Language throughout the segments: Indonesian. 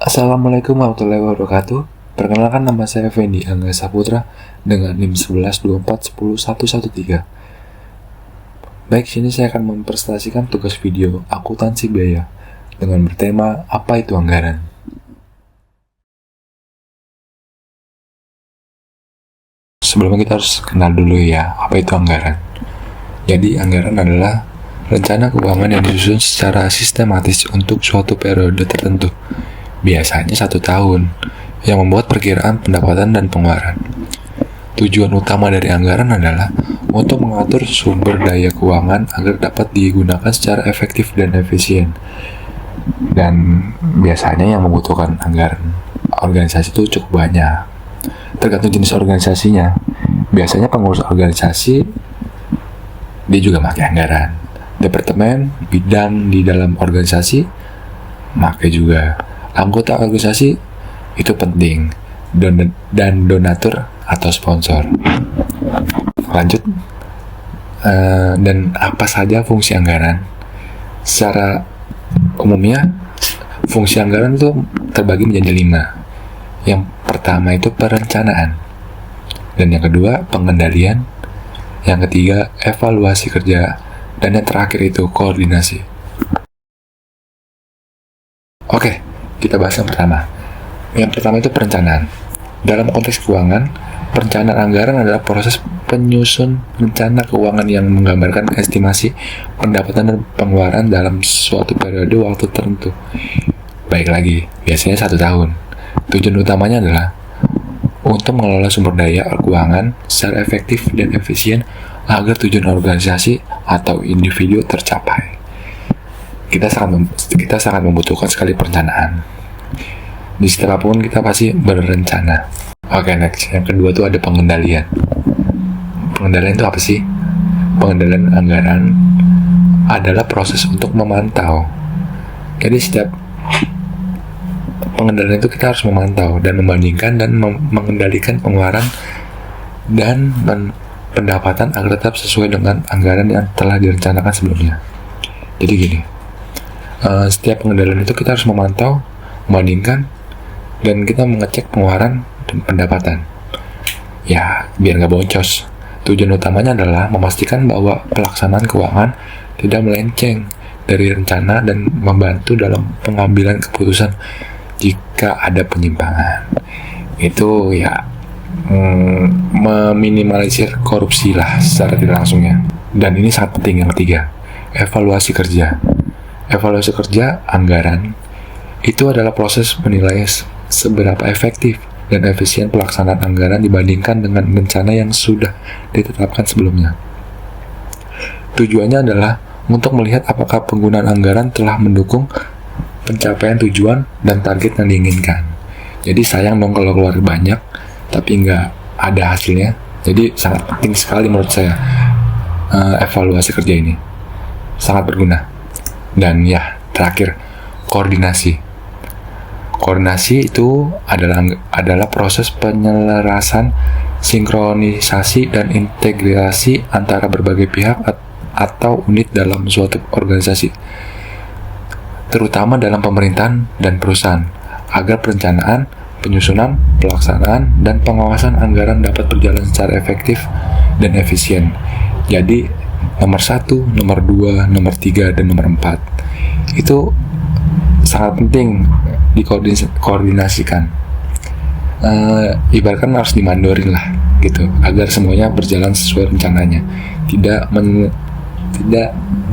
Assalamualaikum warahmatullahi wabarakatuh. Perkenalkan, nama saya Fendi Angga Saputra dengan NIM 1124101113. Baik, sini saya akan mempresentasikan tugas video akuntansi biaya dengan bertema apa itu anggaran. Sebelumnya kita harus kenal dulu ya, apa itu anggaran. Jadi anggaran adalah rencana keuangan yang disusun secara sistematis untuk suatu periode tertentu, biasanya 1 tahun, yang membuat perkiraan pendapatan dan pengeluaran. Tujuan utama dari anggaran adalah untuk mengatur sumber daya keuangan agar dapat digunakan secara efektif dan efisien. Dan biasanya yang membutuhkan anggaran organisasi itu cukup banyak. Tergantung jenis organisasinya. Biasanya pengurus organisasi dia juga pakai anggaran. Departemen, bidang di dalam organisasi pakai juga. Anggota organisasi itu penting, dan donatur atau sponsor. Lanjut, dan apa saja fungsi anggaran? Secara umumnya, fungsi anggaran itu terbagi menjadi 5. Yang pertama itu perencanaan, dan yang kedua pengendalian, yang ketiga evaluasi kerja, dan yang terakhir itu koordinasi. Oke, kita bahas yang pertama. Yang pertama itu perencanaan. Dalam konteks keuangan, perencanaan anggaran adalah proses penyusun rencana keuangan yang menggambarkan estimasi pendapatan dan pengeluaran dalam suatu periode waktu tertentu. Baik lagi, biasanya 1 tahun. Tujuan utamanya adalah untuk mengelola sumber daya keuangan secara efektif dan efisien agar tujuan organisasi atau individu tercapai. Kita sangat membutuhkan sekali perencanaan. Di setiap apapun kita pasti berencana. Oke, next. Yang kedua tuh ada pengendalian. Pengendalian itu apa sih? Pengendalian anggaran adalah proses untuk memantau. Jadi setiap pengendalian itu kita harus memantau dan membandingkan dan mengendalikan pengeluaran dan pendapatan agar tetap sesuai dengan anggaran yang telah direncanakan sebelumnya. Jadi gini, setiap pengendalian itu kita harus memantau, membandingkan, dan kita mengecek pengeluaran dan pendapatan. Ya, biar nggak boncos. Tujuan utamanya adalah memastikan bahwa pelaksanaan keuangan tidak melenceng dari rencana dan membantu dalam pengambilan keputusan jika ada penyimpangan. Itu ya meminimalisir korupsi lah secara tidak langsungnya. Dan ini sangat penting. Yang ketiga, evaluasi kerja. Evaluasi kerja anggaran itu adalah proses penilaian seberapa efektif dan efisien pelaksanaan anggaran dibandingkan dengan rencana yang sudah ditetapkan sebelumnya. Tujuannya adalah untuk melihat apakah penggunaan anggaran telah mendukung pencapaian tujuan dan target yang diinginkan. Jadi sayang dong kalau keluar banyak tapi nggak ada hasilnya. Jadi sangat penting sekali menurut saya evaluasi kerja ini. Sangat berguna. Dan ya, terakhir, koordinasi. Koordinasi itu adalah proses penyelarasan, sinkronisasi, dan integrasi antara berbagai pihak atau unit dalam suatu organisasi, terutama dalam pemerintahan dan perusahaan, agar perencanaan, penyusunan, pelaksanaan, dan pengawasan anggaran dapat berjalan secara efektif dan efisien. Jadi, nomor 1, nomor 2, nomor 3, dan nomor 4 itu sangat penting dikoordinasikan. Ibaratkan harus dimandorin lah gitu, agar semuanya berjalan sesuai rencananya, tidak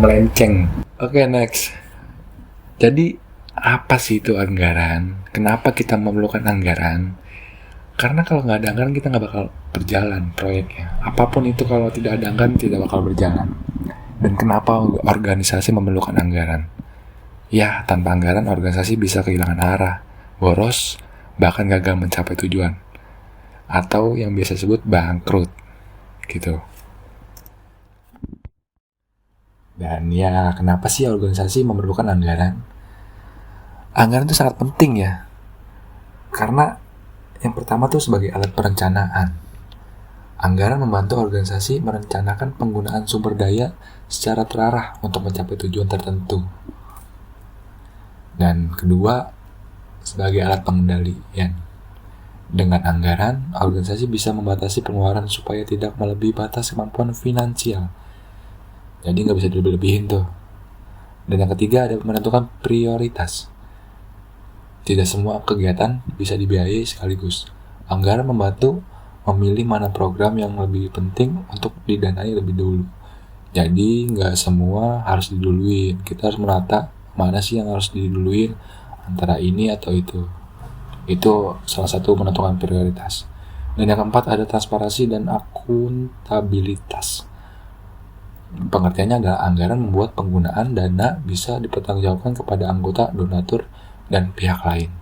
melenceng. Oke, next. Jadi apa sih itu anggaran? Kenapa kita memerlukan anggaran? Karena kalau nggak ada anggaran kita nggak bakal berjalan proyeknya. Apapun itu kalau tidak ada anggaran tidak bakal berjalan. Dan kenapa organisasi memerlukan anggaran? Ya, tanpa anggaran organisasi bisa kehilangan arah, boros, bahkan gagal mencapai tujuan. Atau yang biasa disebut bangkrut. Gitu. Dan ya, kenapa sih organisasi memerlukan anggaran? Anggaran itu sangat penting ya. Karena yang pertama tuh sebagai alat perencanaan. Anggaran membantu organisasi merencanakan penggunaan sumber daya secara terarah untuk mencapai tujuan tertentu. Dan kedua, sebagai alat pengendalian. Dengan anggaran, organisasi bisa membatasi pengeluaran supaya tidak melebihi batas kemampuan finansial. Jadi nggak bisa dilebih-lebihin tuh. Dan yang ketiga ada menentukan prioritas. Tidak semua kegiatan bisa dibiayai sekaligus. Anggaran membantu memilih mana program yang lebih penting untuk didanai lebih dulu. Jadi nggak semua harus diduluin. Kita harus menata mana sih yang harus diduluin antara ini atau itu. Itu salah satu menentukan prioritas. Dan yang keempat ada transparansi dan akuntabilitas. Pengertiannya adalah anggaran membuat penggunaan dana bisa dipertanggungjawabkan kepada anggota, donatur, dan pihak lain.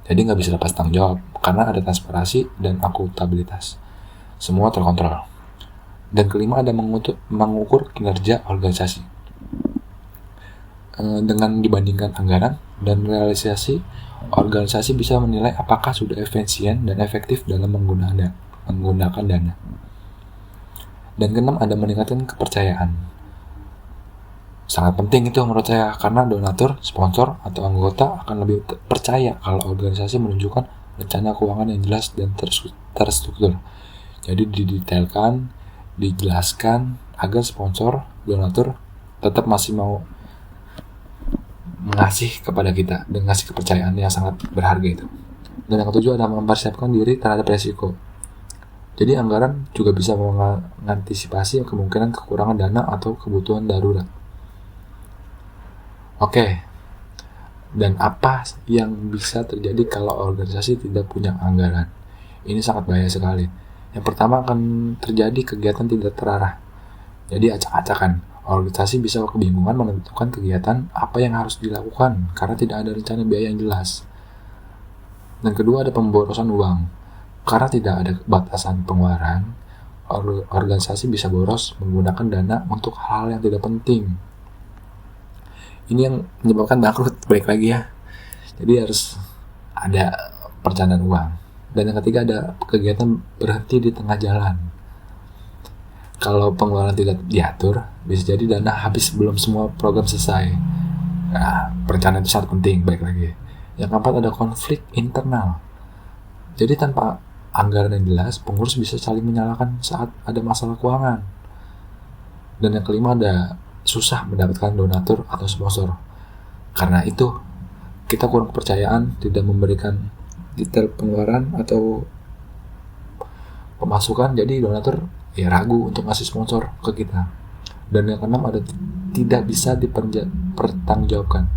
Jadi nggak bisa lepas tanggung jawab karena ada transparansi dan akuntabilitas. Semua terkontrol. Dan kelima ada mengukur kinerja organisasi. Dengan dibandingkan anggaran dan realisasi, organisasi bisa menilai apakah sudah efisien dan efektif dalam menggunakan dana. Dan keenam ada meningkatkan kepercayaan. Sangat penting itu menurut saya karena donatur, sponsor, atau anggota akan lebih percaya kalau organisasi menunjukkan rencana keuangan yang jelas dan terstruktur. Jadi didetailkan, dijelaskan agar sponsor, donatur tetap masih mau mengasih kepada kita dan ngasih kepercayaan yang sangat berharga itu. Dan yang ketujuh adalah mempersiapkan diri terhadap resiko. Jadi anggaran juga bisa mengantisipasi kemungkinan kekurangan dana atau kebutuhan darurat. Oke. Dan apa yang bisa terjadi kalau organisasi tidak punya anggaran? Ini sangat bahaya sekali. Yang pertama akan terjadi kegiatan tidak terarah. Jadi acak-acakan. Organisasi bisa kebingungan menentukan kegiatan apa yang harus dilakukan karena tidak ada rencana biaya yang jelas. Dan kedua ada pemborosan uang. Karena tidak ada batasan pengeluaran, organisasi bisa boros menggunakan dana untuk hal yang tidak penting. Ini yang menyebabkan bangkrut, balik lagi ya. Jadi harus ada perencanaan uang. Dan yang ketiga ada kegiatan berhenti di tengah jalan. Kalau pengeluaran tidak diatur, bisa jadi dana habis sebelum semua program selesai. Nah, perencanaan itu sangat penting, baik lagi. Yang keempat ada konflik internal. Jadi tanpa anggaran yang jelas, pengurus bisa saling menyalahkan saat ada masalah keuangan. Dan yang kelima ada susah mendapatkan donatur atau sponsor. Karena itu, kita kurang kepercayaan, tidak memberikan detail pengeluaran atau pemasukan, jadi donatur ragu untuk ngasih sponsor ke kita. Dan yang keenam ada tidak bisa dipertanggungjawabkan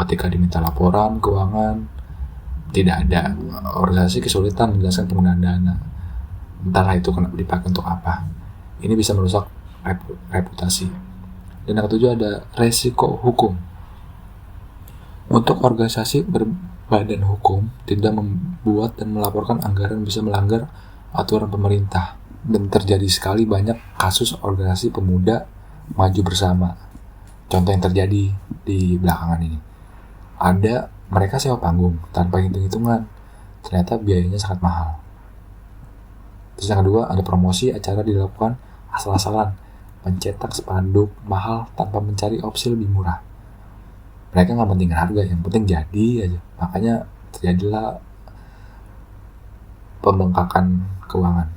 ketika diminta laporan keuangan, tidak ada. Organisasi kesulitan menjelaskan penggunaan dana, entahlah itu dipakai untuk apa. Ini bisa merusak reputasi. Dan yang ketujuh ada resiko hukum. Untuk organisasi berbadan hukum tidak membuat dan melaporkan anggaran bisa melanggar aturan pemerintah. Dan terjadi sekali banyak kasus organisasi pemuda maju bersama. Contoh yang terjadi di belakangan ini. Ada mereka sewa panggung tanpa hitung-hitungan. Ternyata biayanya sangat mahal. Terus yang kedua ada promosi acara dilakukan asal-asalan. Mencetak spanduk mahal tanpa mencari opsi lebih murah. Mereka nggak penting harga, yang penting jadi aja. Makanya terjadilah pembengkakan keuangan.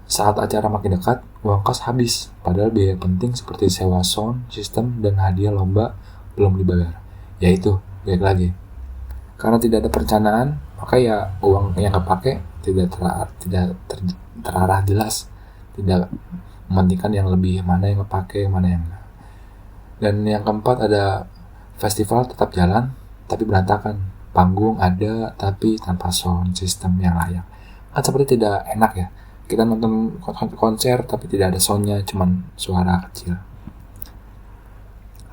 Saat acara makin dekat, uang kas habis, padahal biaya penting seperti sewa sound, sistem, dan hadiah lomba belum dibayar. Yaitu, baik lagi. Karena tidak ada perencanaan, maka ya uang yang kepake tidak terarah jelas. Tidak mementingkan yang lebih, mana yang kepake, mana yang enggak. Dan yang keempat ada festival tetap jalan, tapi berantakan. Panggung ada, tapi tanpa sound, sistem yang layak. Kan seperti tidak enak ya. Kita nonton konser tapi tidak ada soundnya, cuman suara kecil.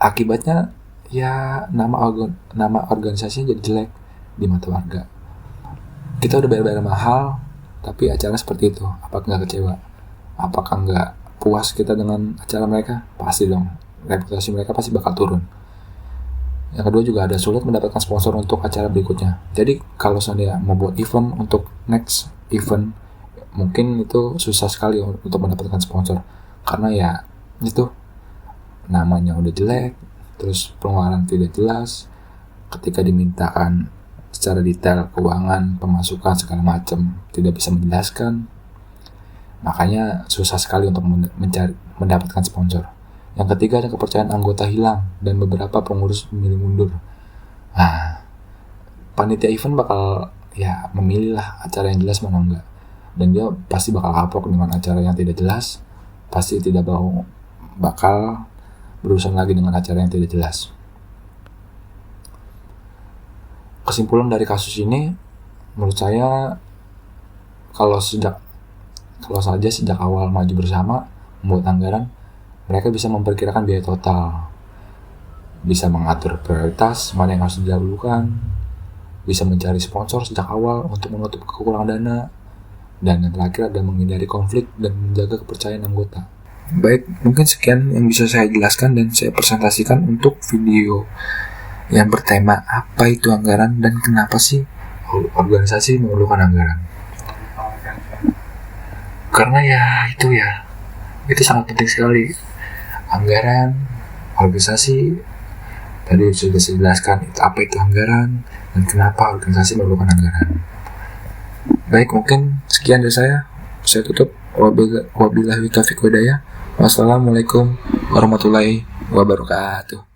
Akibatnya ya nama organisasinya jadi jelek di mata warga. Kita udah bayar mahal, tapi acara seperti itu. Apakah nggak kecewa? Apakah nggak puas kita dengan acara mereka? Pasti dong. Reputasi mereka pasti bakal turun. Yang kedua juga ada sulit mendapatkan sponsor untuk acara berikutnya. Jadi kalau saya mau buat event untuk next event, mungkin itu susah sekali untuk mendapatkan sponsor karena ya itu namanya udah jelek, terus pengeluaran tidak jelas, ketika dimintakan secara detail keuangan, pemasukan, segala macam, tidak bisa menjelaskan. Makanya susah sekali untuk mendapatkan sponsor. Yang ketiga, ada kepercayaan anggota hilang dan beberapa pengurus memilih mundur. Panitia event bakal memilih lah acara yang jelas mana enggak, dan dia pasti bakal kapok dengan acara yang tidak jelas, pasti tidak bakal berurusan lagi dengan acara yang tidak jelas. Kesimpulan dari kasus ini, menurut saya kalau saja sejak awal maju bersama membuat anggaran, mereka bisa memperkirakan biaya total, bisa mengatur prioritas mana yang harus didahulukan, bisa mencari sponsor sejak awal untuk menutup kekurangan dana, dan yang terakhir adalah menghindari konflik dan menjaga kepercayaan anggota. Baik, mungkin sekian yang bisa saya jelaskan dan saya presentasikan untuk video yang bertema apa itu anggaran dan kenapa sih organisasi memerlukan anggaran. Karena itu sangat penting sekali. Anggaran, organisasi, tadi sudah saya jelaskan apa itu anggaran dan kenapa organisasi memerlukan anggaran. Baik, mungkin sekian dari saya tutup. Wabillahi taufiq wal hidayah. Wassalamualaikum warahmatullahi wabarakatuh.